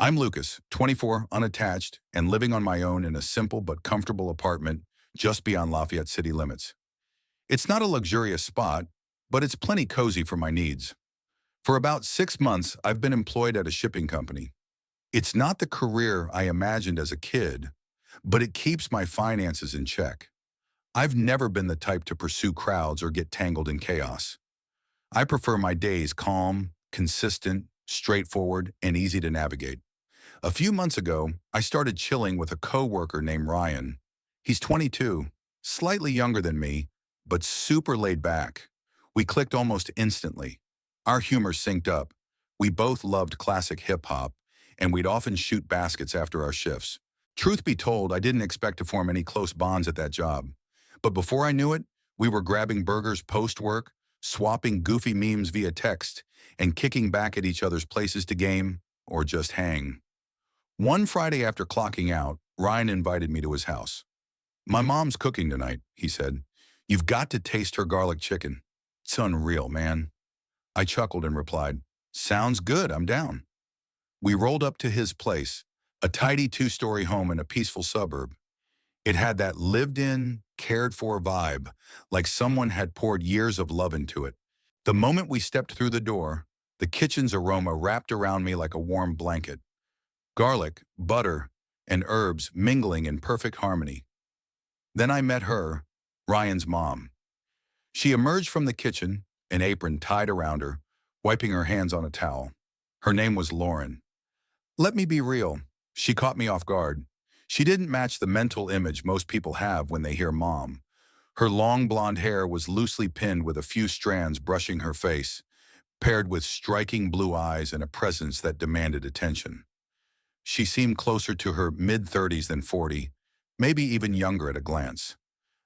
I'm Lucas, 24, unattached, and living on my own in a simple but comfortable apartment just beyond Lafayette city limits. It's not a luxurious spot, but it's plenty cozy for my needs. For about 6 months, I've been employed at a shipping company. It's not the career I imagined as a kid, but it keeps my finances in check. I've never been the type to pursue crowds or get tangled in chaos. I prefer my days calm, consistent, straightforward, and easy to navigate. A few months ago, I started chilling with a coworker named Ryan. He's 22, slightly younger than me, but super laid back. We clicked almost instantly. Our humor synced up. We both loved classic hip-hop, and we'd often shoot baskets after our shifts. Truth be told, I didn't expect to form any close bonds at that job. But before I knew it, we were grabbing burgers post-work, swapping goofy memes via text, and kicking back at each other's places to game or just hang. One Friday after clocking out, Ryan invited me to his house. "My mom's cooking tonight," he said. "You've got to taste her garlic chicken. It's unreal, man." I chuckled and replied, "Sounds good, I'm down." We rolled up to his place, a tidy two-story home in a peaceful suburb. It had that lived-in, cared-for vibe, like someone had poured years of love into it. The moment we stepped through the door, the kitchen's aroma wrapped around me like a warm blanket. Garlic, butter, and herbs mingling in perfect harmony. Then I met her, Ryan's mom. She emerged from the kitchen, an apron tied around her, wiping her hands on a towel. Her name was Lauren. Let me be real, she caught me off guard. She didn't match the mental image most people have when they hear mom. Her long blonde hair was loosely pinned with a few strands brushing her face, paired with striking blue eyes and a presence that demanded attention. She seemed closer to her mid-30s than 40, maybe even younger at a glance.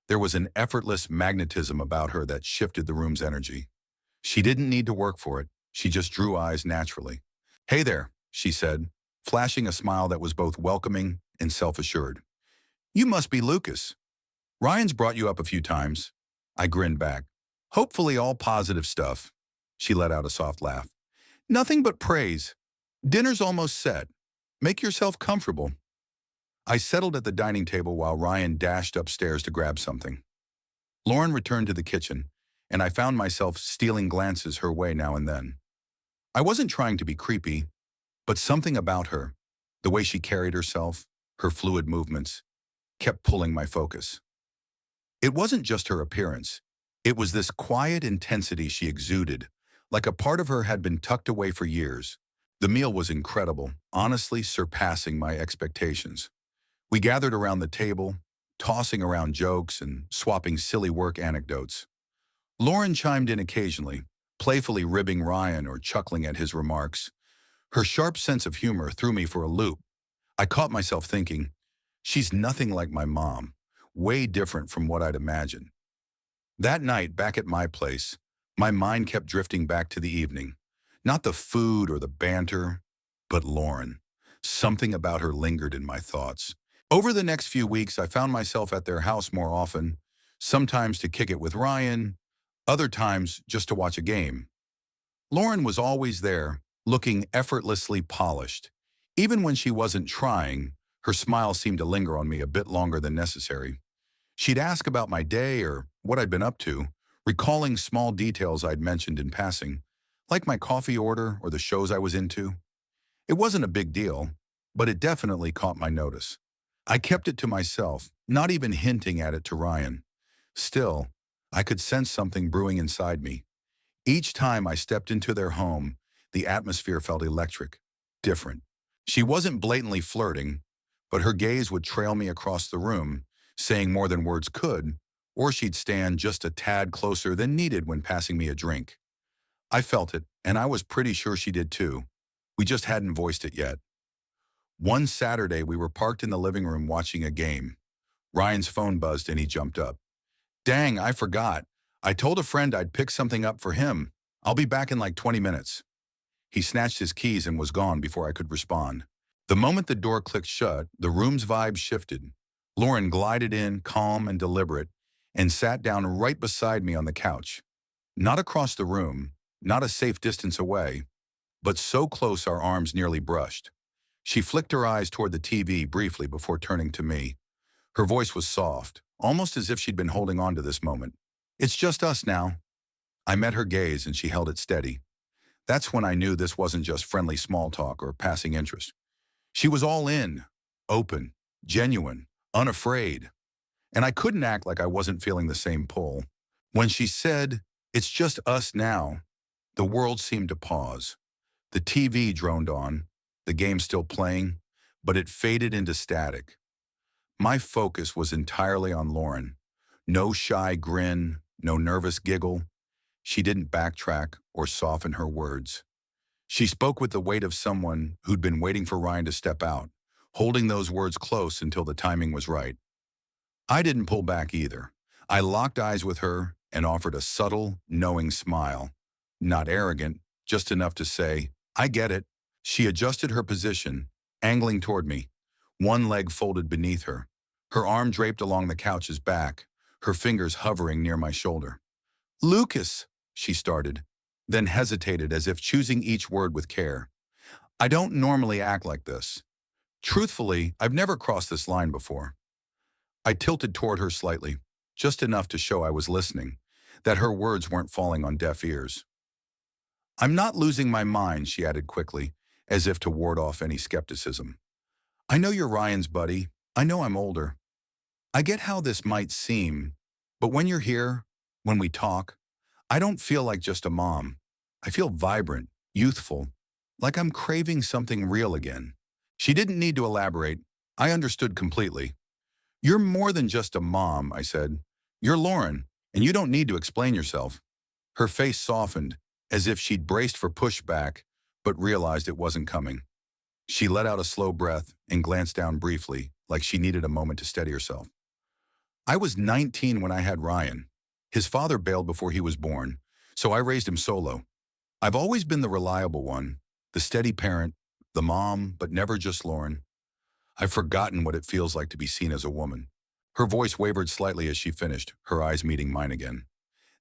There was an effortless magnetism about her that shifted the room's energy. She didn't need to work for it. She just drew eyes naturally. "Hey there," she said, flashing a smile that was both welcoming and self-assured. "You must be Lucas. Ryan's brought you up a few times." I grinned back. "Hopefully all positive stuff." She let out a soft laugh. "Nothing but praise. Dinner's almost set. Make yourself comfortable." I settled at the dining table while Ryan dashed upstairs to grab something. Lauren returned to the kitchen, and I found myself stealing glances her way now and then. I wasn't trying to be creepy, but something about her, the way she carried herself, her fluid movements, kept pulling my focus. It wasn't just her appearance. It was this quiet intensity she exuded, like a part of her had been tucked away for years. The meal was incredible, honestly surpassing my expectations. We gathered around the table, tossing around jokes and swapping silly work anecdotes. Lauren chimed in occasionally, playfully ribbing Ryan or chuckling at his remarks. Her sharp sense of humor threw me for a loop. I caught myself thinking, she's nothing like my mom, way different from what I'd imagined. That night, back at my place, my mind kept drifting back to the evening. Not the food or the banter, but Lauren. Something about her lingered in my thoughts. Over the next few weeks, I found myself at their house more often, sometimes to kick it with Ryan, other times just to watch a game. Lauren was always there, looking effortlessly polished. Even when she wasn't trying, her smile seemed to linger on me a bit longer than necessary. She'd ask about my day or what I'd been up to, recalling small details I'd mentioned in passing, like my coffee order or the shows I was into. It wasn't a big deal, but it definitely caught my notice. I kept it to myself, not even hinting at it to Ryan. Still, I could sense something brewing inside me. Each time I stepped into their home, the atmosphere felt electric, different. She wasn't blatantly flirting, but her gaze would trail me across the room, saying more than words could, or she'd stand just a tad closer than needed when passing me a drink. I felt it, and I was pretty sure she did too. We just hadn't voiced it yet. One Saturday, we were parked in the living room watching a game. Ryan's phone buzzed and he jumped up. "Dang, I forgot. I told a friend I'd pick something up for him. I'll be back in like 20 minutes. He snatched his keys and was gone before I could respond. The moment the door clicked shut, the room's vibe shifted. Lauren glided in, calm and deliberate, and sat down right beside me on the couch. Not across the room, not a safe distance away, but so close our arms nearly brushed. She flicked her eyes toward the TV briefly before turning to me. Her voice was soft, almost as if she'd been holding on to this moment. It's just us now. I met her gaze and she held it steady. That's when I knew this wasn't just friendly small talk or passing interest. She was all in, open, genuine, unafraid. And I couldn't act like I wasn't feeling the same pull. When she said, "It's just us now," the world seemed to pause. The TV droned on, the game still playing, but it faded into static. My focus was entirely on Lauren. No shy grin, no nervous giggle. She didn't backtrack or soften her words. She spoke with the weight of someone who'd been waiting for Ryan to step out, holding those words close until the timing was right. I didn't pull back either. I locked eyes with her and offered a subtle, knowing smile. Not arrogant, just enough to say, "I get it." She adjusted her position, angling toward me, one leg folded beneath her, her arm draped along the couch's back, her fingers hovering near my shoulder. "Lucas," she started, then hesitated as if choosing each word with care. "I don't normally act like this. Truthfully, I've never crossed this line before." I tilted toward her slightly, just enough to show I was listening, that her words weren't falling on deaf ears. "I'm not losing my mind," she added quickly, as if to ward off any skepticism. "I know you're Ryan's buddy. I know I'm older. I get how this might seem, but when you're here, when we talk, I don't feel like just a mom. I feel vibrant, youthful, like I'm craving something real again." She didn't need to elaborate. I understood completely. "You're more than just a mom," I said. "You're Lauren, and you don't need to explain yourself." Her face softened, as if she'd braced for pushback, but realized it wasn't coming. She let out a slow breath and glanced down briefly, like she needed a moment to steady herself. "I was 19 when I had Ryan. His father bailed before he was born, so I raised him solo. I've always been the reliable one, the steady parent, the mom, but never just Lauren. I've forgotten what it feels like to be seen as a woman." Her voice wavered slightly as she finished, her eyes meeting mine again.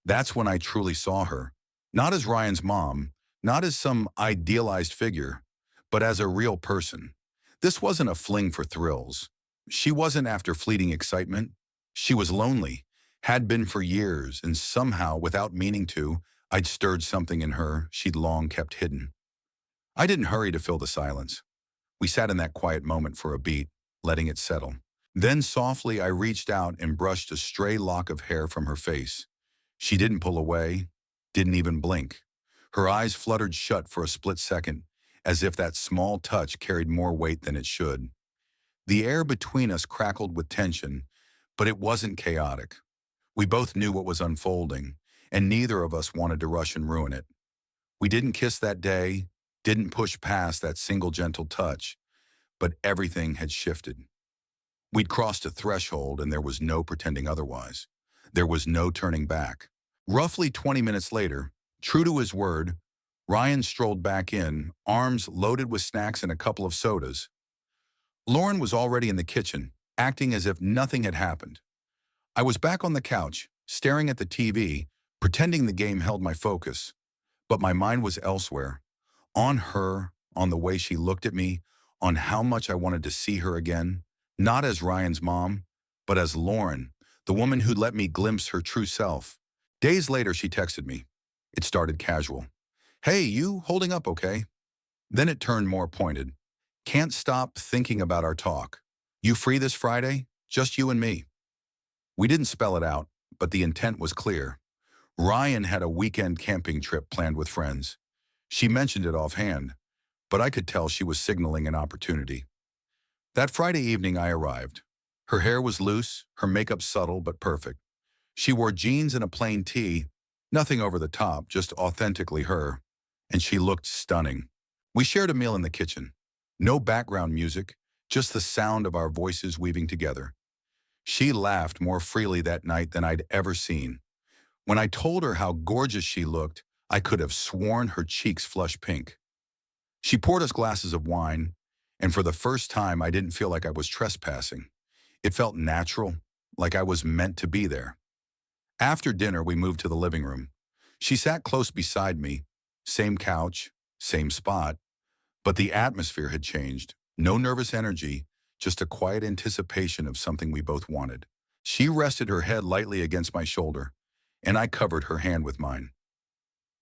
"That's when I truly saw her. Not as Ryan's mom, not as some idealized figure, but as a real person. This wasn't a fling for thrills. She wasn't after fleeting excitement. She was lonely, had been for years, and somehow, without meaning to, I'd stirred something in her she'd long kept hidden." I didn't hurry to fill the silence. We sat in that quiet moment for a beat, letting it settle. Then softly I reached out and brushed a stray lock of hair from her face. She didn't pull away, didn't even blink. Her eyes fluttered shut for a split second, as if that small touch carried more weight than it should. The air between us crackled with tension, but it wasn't chaotic. We both knew what was unfolding, and neither of us wanted to rush and ruin it. We didn't kiss that day, didn't push past that single gentle touch, but everything had shifted. We'd crossed a threshold and there was no pretending otherwise. There was no turning back. Roughly 20 minutes later, true to his word, Ryan strolled back in, arms loaded with snacks and a couple of sodas. Lauren was already in the kitchen, acting as if nothing had happened. I was back on the couch, staring at the TV, pretending the game held my focus. But my mind was elsewhere. On her, on the way she looked at me, on how much I wanted to see her again, not as Ryan's mom, but as Lauren, the woman who'd let me glimpse her true self. Days later, she texted me. It started casual. "Hey, you holding up okay?" Then it turned more pointed. "Can't stop thinking about our talk. You free this Friday? Just you and me." We didn't spell it out, but the intent was clear. Ryan had a weekend camping trip planned with friends. She mentioned it offhand, but I could tell she was signaling an opportunity. That Friday evening I arrived. Her hair was loose, her makeup subtle but perfect. She wore jeans and a plain tee, nothing over the top, just authentically her, and she looked stunning. We shared a meal in the kitchen. No background music, just the sound of our voices weaving together. She laughed more freely that night than I'd ever seen. When I told her how gorgeous she looked, I could have sworn her cheeks flushed pink. She poured us glasses of wine, and for the first time I didn't feel like I was trespassing. It felt natural, like I was meant to be there. After dinner, we moved to the living room. She sat close beside me, same couch, same spot, but the atmosphere had changed. No nervous energy, just a quiet anticipation of something we both wanted. She rested her head lightly against my shoulder, and I covered her hand with mine.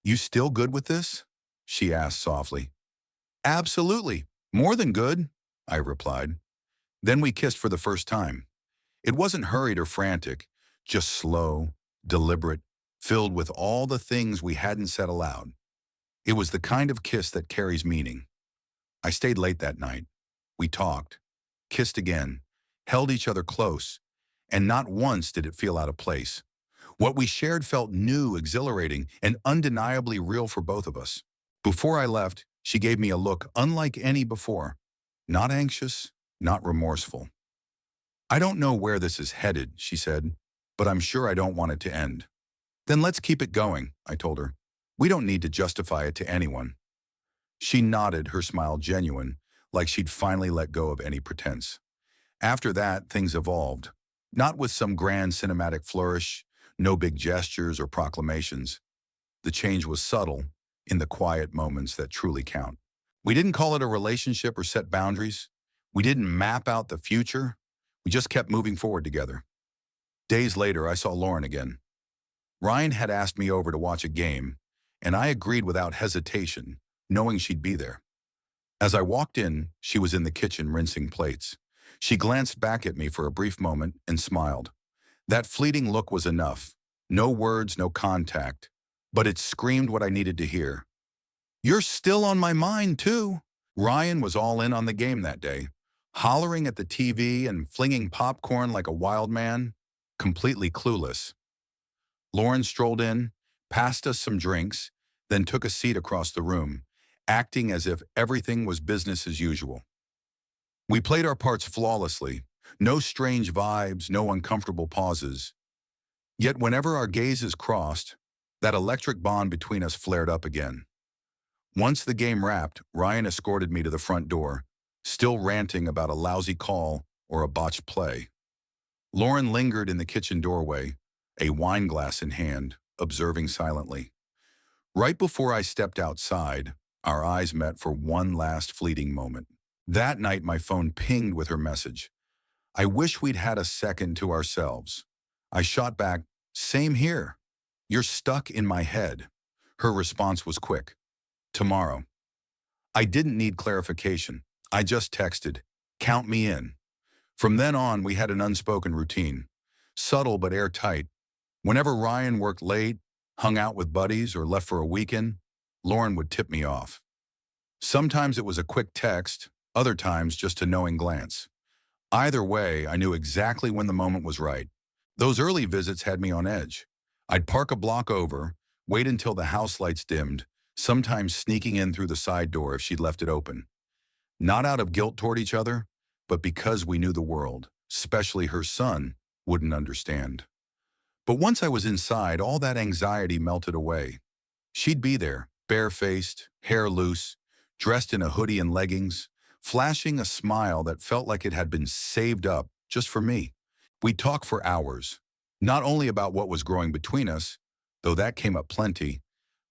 "You still good with this?" she asked softly. "Absolutely. More than good," I replied. Then we kissed for the first time. It wasn't hurried or frantic, just slow, deliberate, filled with all the things we hadn't said aloud. It was the kind of kiss that carries meaning. I stayed late that night. We talked, kissed again, held each other close, and not once did it feel out of place. What we shared felt new, exhilarating, and undeniably real for both of us. Before I left, she gave me a look unlike any before. Not anxious, not remorseful. "I don't know where this is headed," she said, "but I'm sure I don't want it to end." "Then let's keep it going," I told her. "We don't need to justify it to anyone." She nodded, her smile genuine, like she'd finally let go of any pretense. After that, things evolved. Not with some grand cinematic flourish, no big gestures or proclamations. The change was subtle, in the quiet moments that truly count. We didn't call it a relationship or set boundaries. We didn't map out the future. We just kept moving forward together. Days later, I saw Lauren again. Ryan had asked me over to watch a game, and I agreed without hesitation, knowing she'd be there. As I walked in, she was in the kitchen rinsing plates. She glanced back at me for a brief moment and smiled. That fleeting look was enough. No words, no contact, but it screamed what I needed to hear. "You're still on my mind, too." Ryan was all in on the game that day, hollering at the TV and flinging popcorn like a wild man, completely clueless. Lauren strolled in, passed us some drinks, then took a seat across the room, acting as if everything was business as usual. We played our parts flawlessly, no strange vibes, no uncomfortable pauses. Yet whenever our gazes crossed, that electric bond between us flared up again. Once the game wrapped, Ryan escorted me to the front door, still ranting about a lousy call or a botched play. Lauren lingered in the kitchen doorway, a wine glass in hand, observing silently. Right before I stepped outside, our eyes met for one last fleeting moment. That night, my phone pinged with her message. "I wish we'd had a second to ourselves." I shot back, "Same here. You're stuck in my head." Her response was quick. "Tomorrow." I didn't need clarification. I just texted, "Count me in." From then on, we had an unspoken routine. Subtle but airtight. Whenever Ryan worked late, hung out with buddies, or left for a weekend, Lauren would tip me off. Sometimes it was a quick text, other times just a knowing glance. Either way, I knew exactly when the moment was right. Those early visits had me on edge. I'd park a block over, wait until the house lights dimmed, sometimes sneaking in through the side door if she'd left it open. Not out of guilt toward each other, but because we knew the world, especially her son, wouldn't understand. But once I was inside, all that anxiety melted away. She'd be there, barefaced, hair loose, dressed in a hoodie and leggings, flashing a smile that felt like it had been saved up just for me. We'd talk for hours, not only about what was growing between us, though that came up plenty,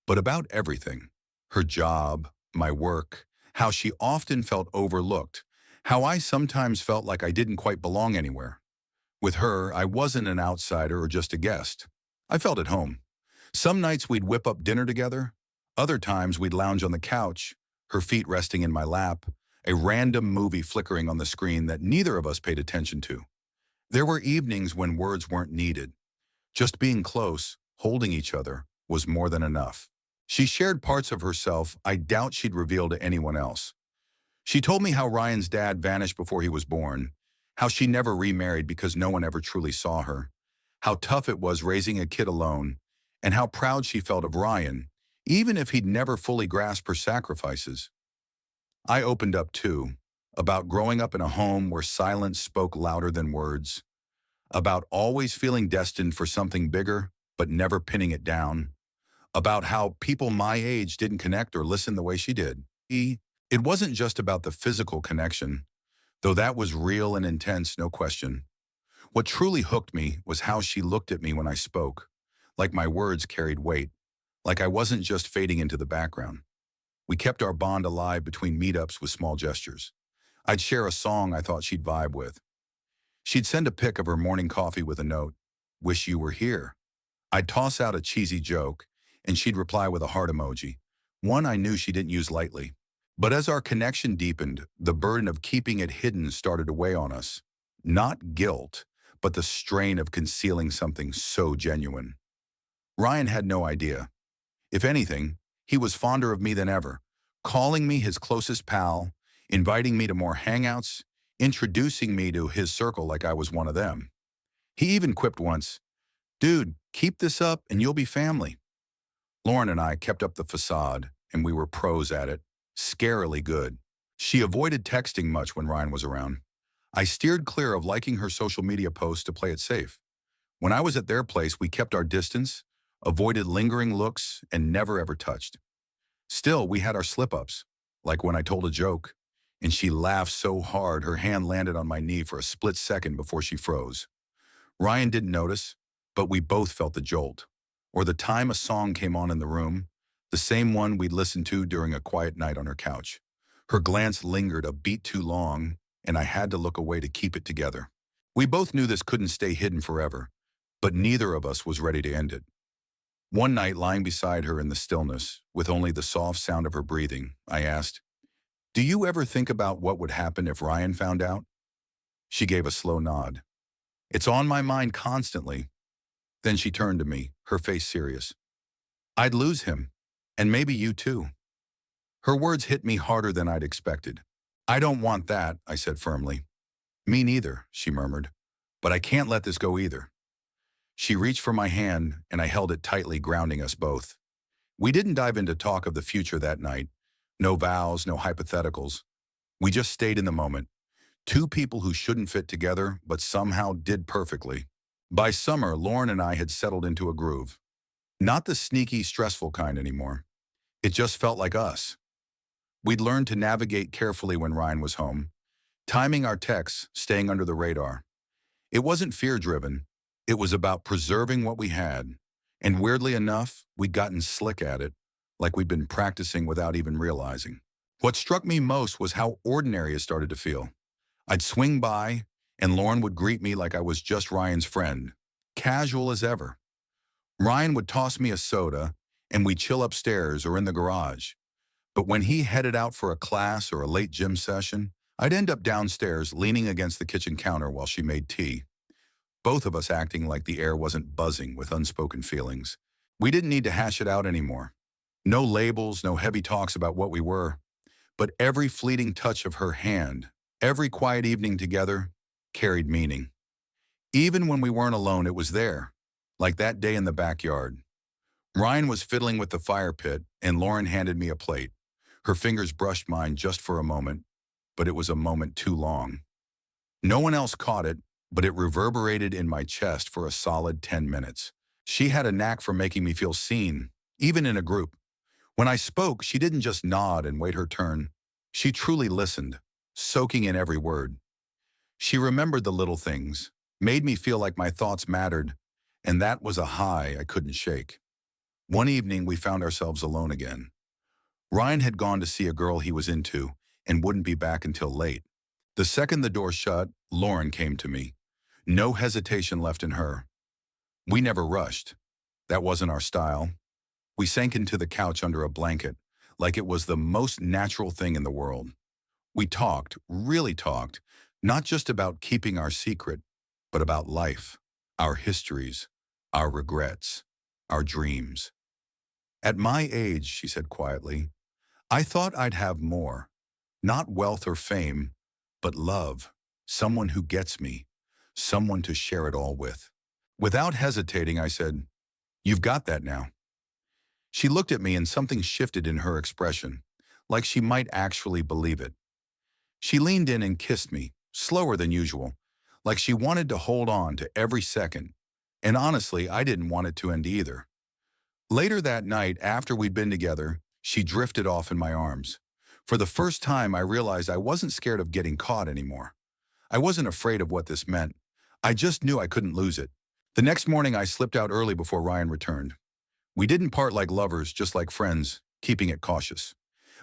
but about everything. Her job, my work, how she often felt overlooked, how I sometimes felt like I didn't quite belong anywhere. With her, I wasn't an outsider or just a guest. I felt at home. Some nights we'd whip up dinner together. Other times we'd lounge on the couch, her feet resting in my lap, a random movie flickering on the screen that neither of us paid attention to. There were evenings when words weren't needed. Just being close, holding each other, was more than enough. She shared parts of herself I doubt she'd reveal to anyone else. She told me how Ryan's dad vanished before he was born, how she never remarried because no one ever truly saw her, how tough it was raising a kid alone, and how proud she felt of Ryan, even if he'd never fully grasped her sacrifices. I opened up too, about growing up in a home where silence spoke louder than words, about always feeling destined for something bigger, but never pinning it down, about how people my age didn't connect or listen the way she did. It wasn't just about the physical connection, though that was real and intense, no question. What truly hooked me was how she looked at me when I spoke, like my words carried weight, like I wasn't just fading into the background. We kept our bond alive between meetups with small gestures. I'd share a song I thought she'd vibe with. She'd send a pic of her morning coffee with a note, "Wish you were here." I'd toss out a cheesy joke, and she'd reply with a heart emoji, one I knew she didn't use lightly. But as our connection deepened, the burden of keeping it hidden started to weigh on us. Not guilt, but the strain of concealing something so genuine. Ryan had no idea. If anything, he was fonder of me than ever, calling me his closest pal, inviting me to more hangouts, introducing me to his circle like I was one of them. He even quipped once, "Dude, keep this up and you'll be family." Lauren and I kept up the facade, and we were pros at it, scarily good. She avoided texting much when Ryan was around. I steered clear of liking her social media posts to play it safe. When I was at their place, we kept our distance, avoided lingering looks, and never ever touched. Still, we had our slip-ups, like when I told a joke, and she laughed so hard her hand landed on my knee for a split second before she froze. Ryan didn't notice, but we both felt the jolt. Or the time a song came on in the room, the same one we'd listened to during a quiet night on her couch. Her glance lingered a beat too long, and I had to look away to keep it together. We both knew this couldn't stay hidden forever, but neither of us was ready to end it. One night, lying beside her in the stillness, with only the soft sound of her breathing, I asked, "Do you ever think about what would happen if Ryan found out?" She gave a slow nod. "It's on my mind constantly." Then she turned to me, her face serious. "I'd lose him, and maybe you too." Her words hit me harder than I'd expected. "I don't want that," I said firmly. "Me neither," she murmured. "But I can't let this go either." She reached for my hand, and I held it tightly, grounding us both. We didn't dive into talk of the future that night. No vows, no hypotheticals. We just stayed in the moment. Two people who shouldn't fit together, but somehow did perfectly. By summer, Lauren and I had settled into a groove. Not the sneaky, stressful kind anymore. It just felt like us. We'd learned to navigate carefully when Ryan was home, timing our texts, staying under the radar. It wasn't fear-driven. It was about preserving what we had. And weirdly enough, we'd gotten slick at it, like we'd been practicing without even realizing. What struck me most was how ordinary it started to feel. I'd swing by, and Lauren would greet me like I was just Ryan's friend, casual as ever. Ryan would toss me a soda, and we'd chill upstairs or in the garage. But when he headed out for a class or a late gym session, I'd end up downstairs leaning against the kitchen counter while she made tea, both of us acting like the air wasn't buzzing with unspoken feelings. We didn't need to hash it out anymore. No labels, no heavy talks about what we were. But every fleeting touch of her hand, every quiet evening together, carried meaning. Even when we weren't alone, it was there, like that day in the backyard. Ryan was fiddling with the fire pit, and Lauren handed me a plate. Her fingers brushed mine just for a moment, but it was a moment too long. No one else caught it, but it reverberated in my chest for a solid 10 minutes. She had a knack for making me feel seen, even in a group. When I spoke, she didn't just nod and wait her turn. She truly listened, soaking in every word. She remembered the little things, made me feel like my thoughts mattered, and that was a high I couldn't shake. One evening, we found ourselves alone again. Ryan had gone to see a girl he was into and wouldn't be back until late. The second the door shut, Lauren came to me. No hesitation left in her. We never rushed. That wasn't our style. We sank into the couch under a blanket, like it was the most natural thing in the world. We talked, really talked, not just about keeping our secret, but about life, our histories, our regrets, our dreams. "At my age," she said quietly, "I thought I'd have more. Not wealth or fame, but love, someone who gets me, someone to share it all with." Without hesitating, I said, "You've got that now." She looked at me and something shifted in her expression, like she might actually believe it. She leaned in and kissed me, slower than usual, like she wanted to hold on to every second. And honestly, I didn't want it to end either. Later that night, after we'd been together, she drifted off in my arms. For the first time, I realized I wasn't scared of getting caught anymore. I wasn't afraid of what this meant. I just knew I couldn't lose it. The next morning, I slipped out early before Ryan returned. We didn't part like lovers, just like friends, keeping it cautious.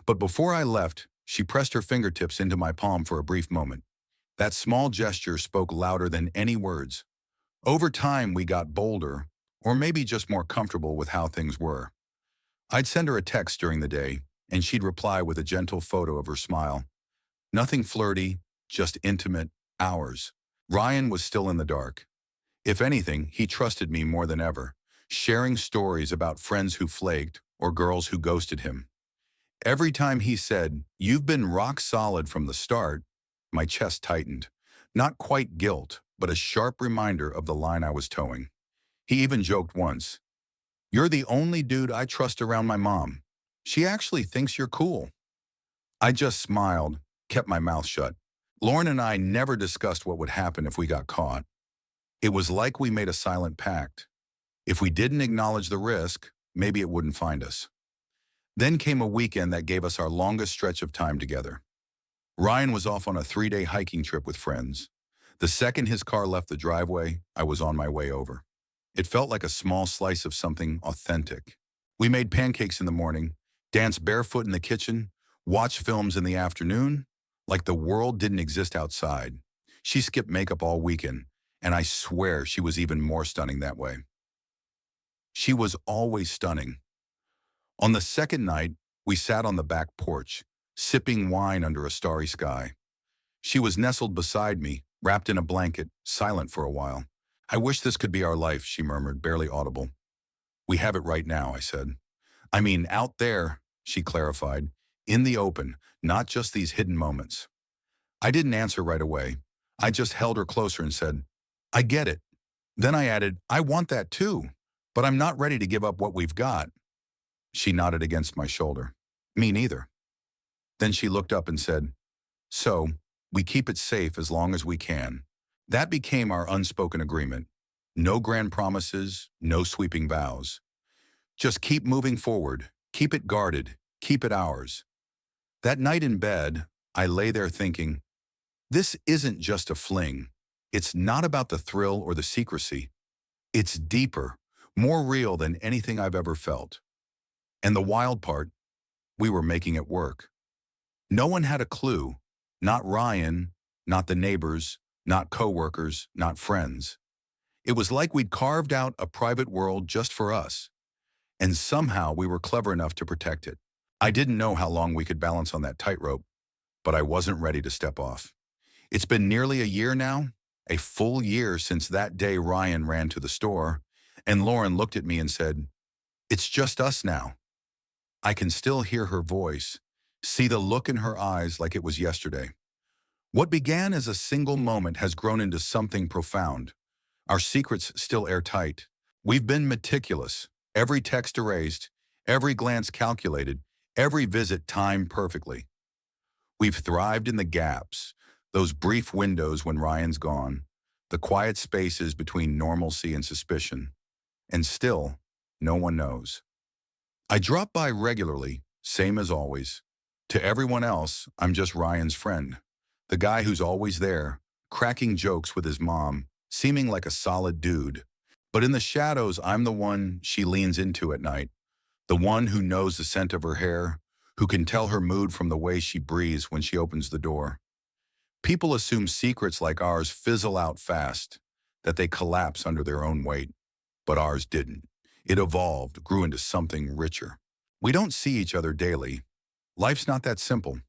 But before I left, She pressed her fingertips into my palm for a brief moment. That small gesture spoke louder than any words. Over time, we got bolder, or maybe just more comfortable with how things were. I'd send her a text during the day, and she'd reply with a gentle photo of her smile. Nothing flirty, just intimate, hours. Ryan was still in the dark. If anything, he trusted me more than ever, sharing stories about friends who flaked or girls who ghosted him. Every time he said, "You've been rock solid from the start," my chest tightened. Not quite guilt, but a sharp reminder of the line I was towing. He even joked once, "You're the only dude I trust around my mom. She actually thinks you're cool." I just smiled, kept my mouth shut. Lauren and I never discussed what would happen if we got caught. It was like we made a silent pact. If we didn't acknowledge the risk, maybe it wouldn't find us. Then came a weekend that gave us our longest stretch of time together. Ryan was off on a 3-day hiking trip with friends. The second his car left the driveway, I was on my way over. It felt like a small slice of something authentic. We made pancakes in the morning, danced barefoot in the kitchen, watched films in the afternoon, like the world didn't exist outside. She skipped makeup all weekend, and I swear she was even more stunning that way. She was always stunning. On the second night, we sat on the back porch, sipping wine under a starry sky. She was nestled beside me, wrapped in a blanket, silent for a while. "I wish this could be our life," she murmured, barely audible. "We have it right now," I said. "I mean, out there," she clarified, "in the open, not just these hidden moments." I didn't answer right away. I just held her closer and said, "I get it." Then I added, "I want that too, but I'm not ready to give up what we've got." She nodded against my shoulder. "Me neither." Then she looked up and said, "So, we keep it safe as long as we can." That became our unspoken agreement. No grand promises, no sweeping vows. Just keep moving forward, keep it guarded, keep it ours. That night in bed, I lay there thinking, this isn't just a fling. It's not about the thrill or the secrecy. It's deeper, more real than anything I've ever felt. And the wild part, we were making it work. No one had a clue. Not Ryan, not the neighbors, not coworkers, not friends. It was like we'd carved out a private world just for us. And somehow we were clever enough to protect it. I didn't know how long we could balance on that tightrope, but I wasn't ready to step off. It's been nearly a year now, a full year since that day Ryan ran to the store, and Lauren looked at me and said, "It's just us now." I can still hear her voice, see the look in her eyes like it was yesterday. What began as a single moment has grown into something profound. Our secrets still airtight. We've been meticulous, every text erased, every glance calculated, every visit timed perfectly. We've thrived in the gaps, those brief windows when Ryan's gone, the quiet spaces between normalcy and suspicion. And still, no one knows. I drop by regularly, same as always. To everyone else, I'm just Ryan's friend, the guy who's always there, cracking jokes with his mom, seeming like a solid dude. But in the shadows, I'm the one she leans into at night, the one who knows the scent of her hair, who can tell her mood from the way she breathes when she opens the door. People assume secrets like ours fizzle out fast, that they collapse under their own weight. But ours didn't. It evolved, grew into something richer. We don't see each other daily. Life's not that simple.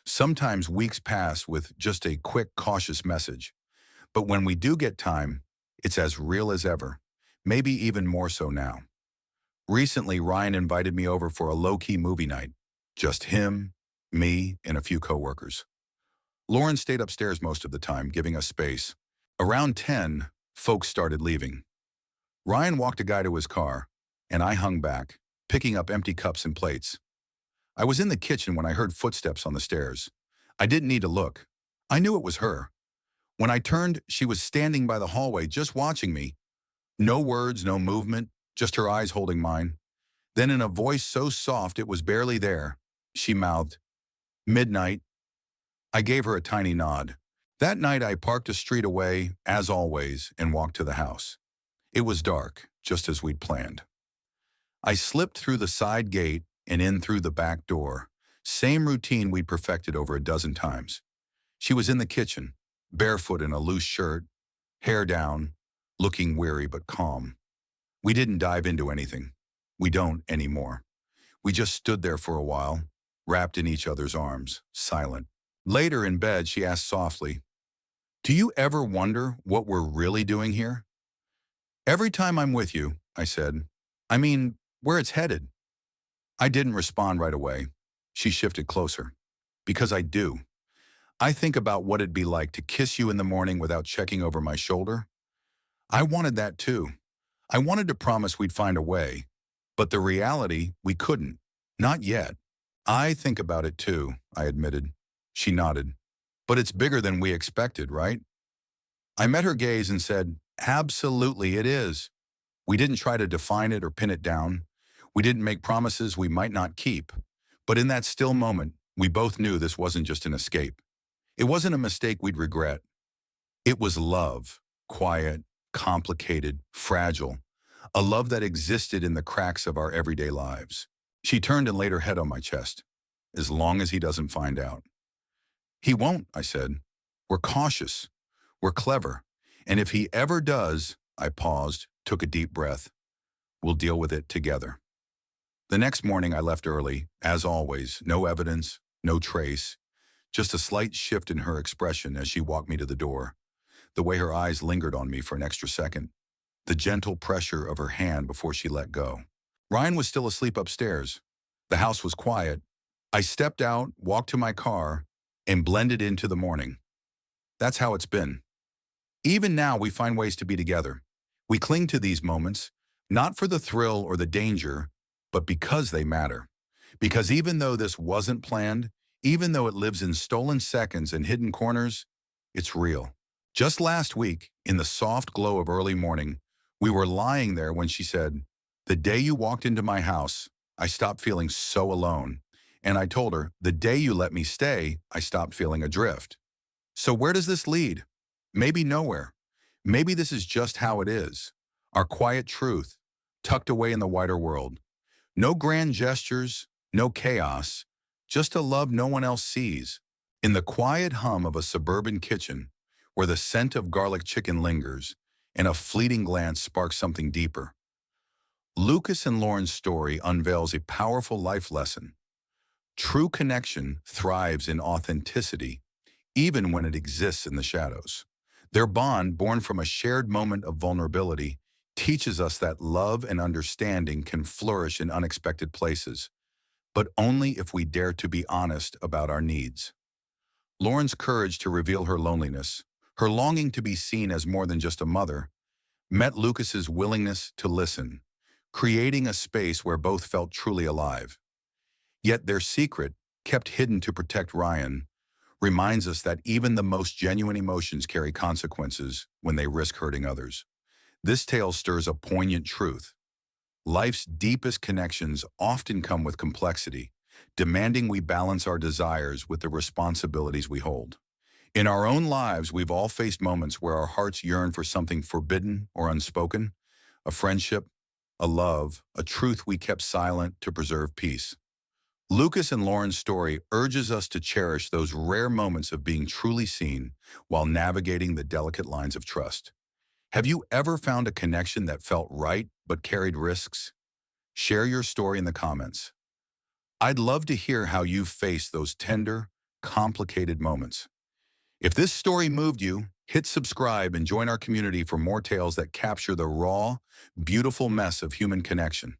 Sometimes weeks pass with just a quick, cautious message. But when we do get time, it's as real as ever, maybe even more so now. Recently, Ryan invited me over for a low-key movie night. Just him, me, and a few coworkers. Lauren stayed upstairs most of the time, giving us space. Around 10, folks started leaving. Ryan walked a guy to his car, and I hung back, picking up empty cups and plates. I was in the kitchen when I heard footsteps on the stairs. I didn't need to look. I knew it was her. When I turned, she was standing by the hallway just watching me. No words, no movement, just her eyes holding mine. Then in a voice so soft it was barely there, she mouthed, "Midnight." I gave her a tiny nod. That night I parked a street away, as always, and walked to the house. It was dark, just as we'd planned. I slipped through the side gate and in through the back door, Same routine we'd perfected over a dozen times. She was in the kitchen, barefoot in a loose shirt, hair down, looking weary but calm. We didn't dive into anything. We don't anymore. We just stood there for a while, wrapped in each other's arms, silent. Later in bed, she asked softly, "Do you ever wonder what we're really doing here?" "Every time I'm with you," I said. "I mean, where it's headed." I didn't respond right away. She shifted closer. "Because I do. I think about what it'd be like to kiss you in the morning without checking over my shoulder. I wanted that too. I wanted to promise we'd find a way. But the reality, we couldn't. Not yet." "I think about it too," I admitted. She nodded. "But it's bigger than we expected, right?" I met her gaze and said, "Absolutely it is." We didn't try to define it or pin it down. We didn't make promises we might not keep. But in that still moment, we both knew this wasn't just an escape. It wasn't a mistake we'd regret. It was love, quiet, complicated, fragile, a love that existed in the cracks of our everyday lives. She turned and laid her head on my chest. "As long as he doesn't find out." "He won't," I said. "We're cautious. We're clever. And if he ever does," I paused, took a deep breath, "we'll deal with it together." The next morning I left early, as always, no evidence, no trace, just a slight shift in her expression as she walked me to the door, the way her eyes lingered on me for an extra second, the gentle pressure of her hand before she let go. Ryan was still asleep upstairs. The house was quiet. I stepped out, walked to my car, and blended into the morning. That's how it's been. Even now, we find ways to be together. We cling to these moments, not for the thrill or the danger, but because they matter. Because even though this wasn't planned, even though it lives in stolen seconds and hidden corners, it's real. Just last week, in the soft glow of early morning, we were lying there when she said, "The day you walked into my house, I stopped feeling so alone." And I told her, "The day you let me stay, I stopped feeling adrift." So where does this lead? Maybe nowhere. Maybe this is just how it is. Our quiet truth, tucked away in the wider world. No grand gestures, no chaos, just a love no one else sees. In the quiet hum of a suburban kitchen, where the scent of garlic chicken lingers, and a fleeting glance sparks something deeper. Lucas and Lauren's story unveils a powerful life lesson. True connection thrives in authenticity, even when it exists in the shadows. Their bond, born from a shared moment of vulnerability, teaches us that love and understanding can flourish in unexpected places, but only if we dare to be honest about our needs. Lauren's courage to reveal her loneliness, her longing to be seen as more than just a mother, met Lucas's willingness to listen, creating a space where both felt truly alive. Yet their secret, kept hidden to protect Ryan, reminds us that even the most genuine emotions carry consequences when they risk hurting others. This tale stirs a poignant truth. Life's deepest connections often come with complexity, demanding we balance our desires with the responsibilities we hold. In our own lives, we've all faced moments where our hearts yearn for something forbidden or unspoken, a friendship, a love, a truth we kept silent to preserve peace. Lucas and Lauren's story urges us to cherish those rare moments of being truly seen while navigating the delicate lines of trust. Have you ever found a connection that felt right but carried risks? Share your story in the comments. I'd love to hear how you've faced those tender, complicated moments. If this story moved you, hit subscribe and join our community for more tales that capture the raw, beautiful mess of human connection.